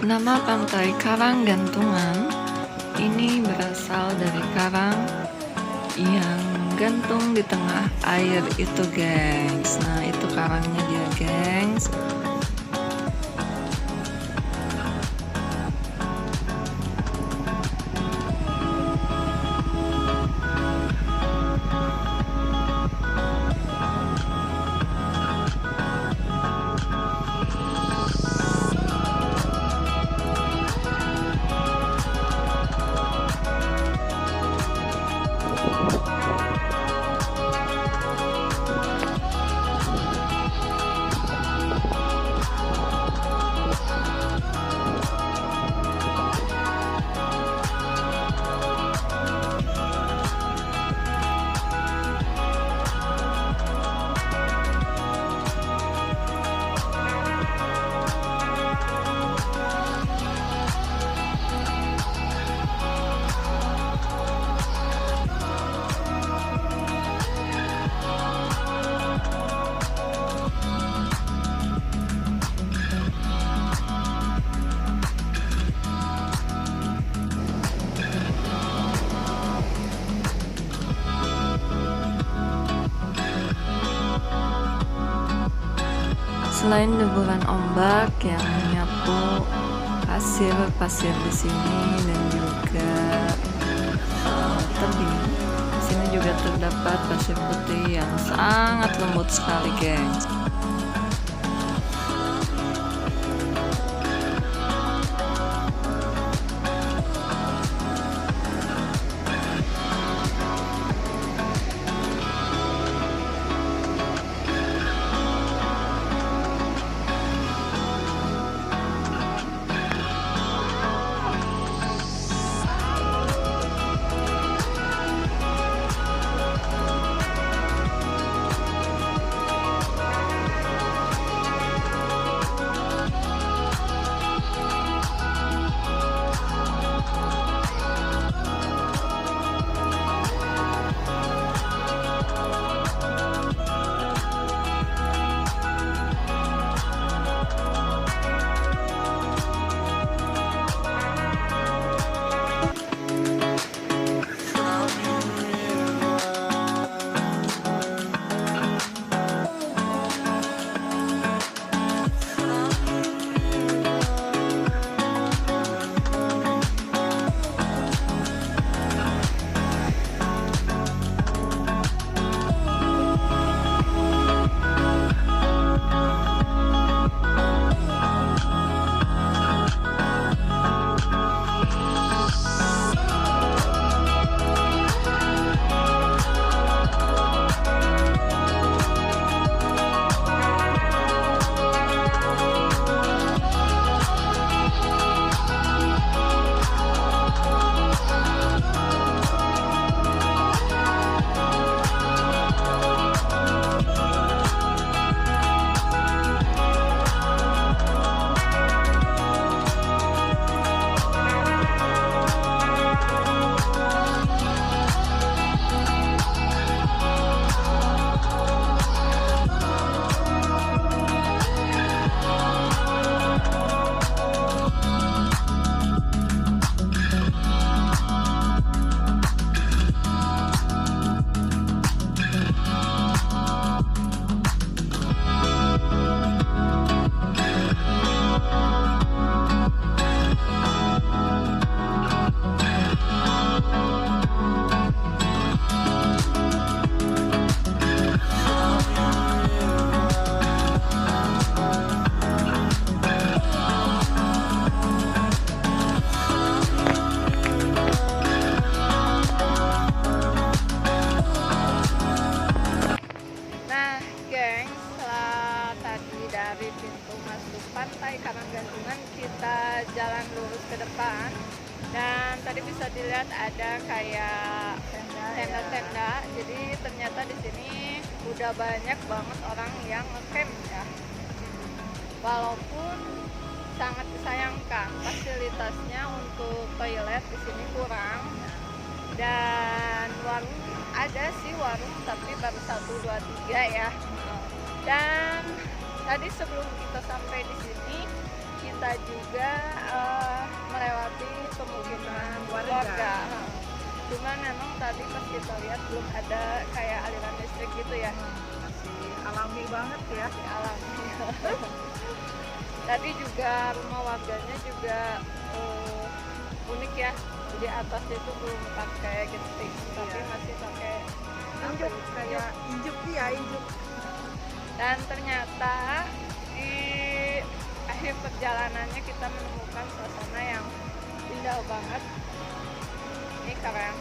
Nama pantai Karanggantungan ini berasal dari karang yang menggantung di tengah air itu, gengs. Nah, itu karangnya dia, gengs. Selain deburan ombak yang menyapu pasir di sini dan juga tebing, di sini juga terdapat pasir putih yang sangat lembut sekali, gengs. Dari pintu masuk pantai Karanggantungan kita jalan lurus ke depan, dan tadi bisa dilihat ada kayak tenda-tenda. Jadi ternyata di sini udah banyak banget orang yang ngecamp ya. Walaupun sangat disayangkan fasilitasnya untuk toilet di sini kurang, dan warung ada sih warung tapi baru 1, 2, 3 ya. Dan tadi sebelum kita sampai di sini, kita juga melewati pemukiman warga. Cuman memang tadi pas kita lihat belum ada kayak aliran listrik gitu ya. Masih alami banget ya. Masih alami. Tadi juga rumah warganya juga unik ya. Di atas itu belum pakai genting, tapi masih pakai injuk, Kayak injuk ya, injuk. dan ternyata di akhir perjalanannya kita menemukan suasana yang indah banget. Ini keren,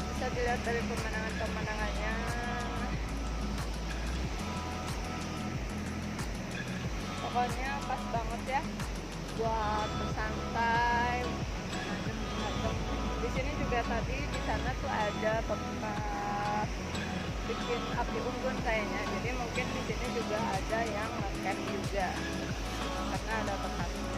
bisa dilihat dari pemandangannya. Pokoknya pas banget ya buat bersantai. Di sini juga tadi di sana tuh ada tempat bikin api unggun kayaknya. Jadi mungkin di sini juga ada yang ngecamp juga karena ada tempatnya.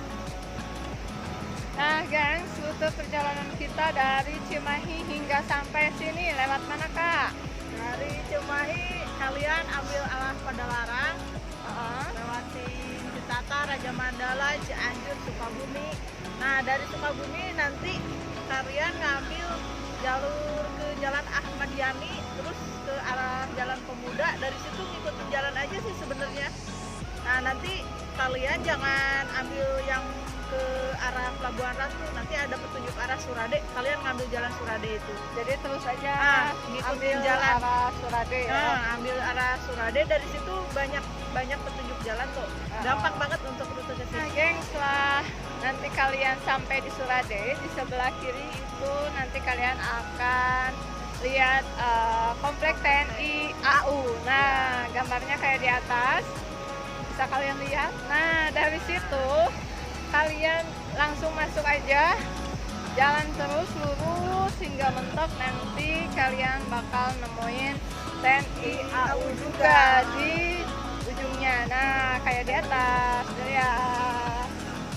Nah, gengs, rute perjalanan kita dari Cimahi hingga sampai sini lewat mana, Kak? Dari Cimahi kalian ambil arah Padalarang, lewati Citata, Raja Mandala, Cianjur, Sukabumi. Nah, dari Sukabumi nanti kalian ngambil jalur ke Jalan Ahmad Yani, terus ke arah Jalan Pemuda. Dari situ ngikutin jalan aja sih sebenarnya. Nah, nanti kalian jangan ambil yang ke arah Pelabuhan Ratu, nanti ada petunjuk arah Surade, kalian ngambil jalan Surade itu. Jadi terus aja Ngikutin ambil jalan arah Surade ya. Nah, ambil arah Surade, dari situ banyak petunjuk jalan kok. Gampang banget untuk rute ke Nah, sini. geng, setelah nanti kalian sampai di Surade, di sebelah kiri itu nanti kalian akan lihat komplek TNI AU. Nah, gambarnya kayak di atas, bisa kalian lihat. Nah, dari situ kalian langsung masuk aja, jalan terus lurus hingga mentok, nanti kalian bakal nemuin TNI AU juga di ujungnya. Nah, kayak di atas ya.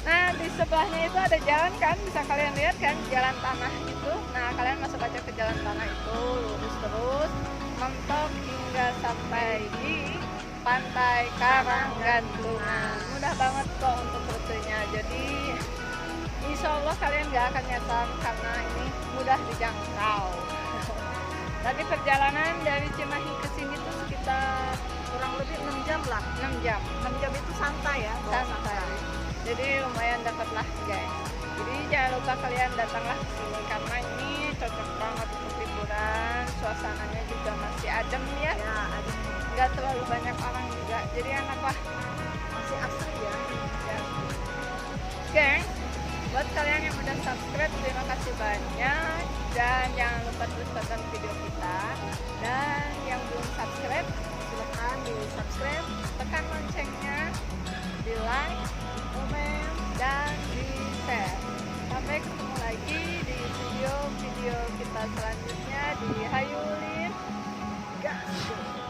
Nah, di sebelahnya itu ada jalan kan, bisa kalian lihat kan, jalan tanah itu. Nah, kalian masuk aja ke jalan tanah itu, lurus terus mentok hingga sampai di Pantai Karanggantungan. Mudah banget kok untuk rutenya. Jadi insya Allah kalian gak akan nyasar karena ini mudah dijangkau. Tadi perjalanan dari Cimahi ke sini tuh sekitar Kurang lebih 6 jam lah. 6 jam. 6 jam itu santai ya, bawa Santai. Jadi lumayan dekat lah guys. Jadi jangan lupa kalian datanglah ke sini karena ini cocok banget untuk liburan. Suasananya juga masih adem ya. Ya, ada Nggak terlalu banyak orang juga. Jadi enak lah. masih asri ya. Ya. Geng, buat kalian yang udah subscribe, terima kasih banyak. Dan jangan lupa terus tonton video kita. Dan yang belum subscribe, Silahkan di subscribe. tekan loncengnya, di like, komen, dan di share. Sampai ketemu lagi di video-video kita selanjutnya di Hayulin Gas.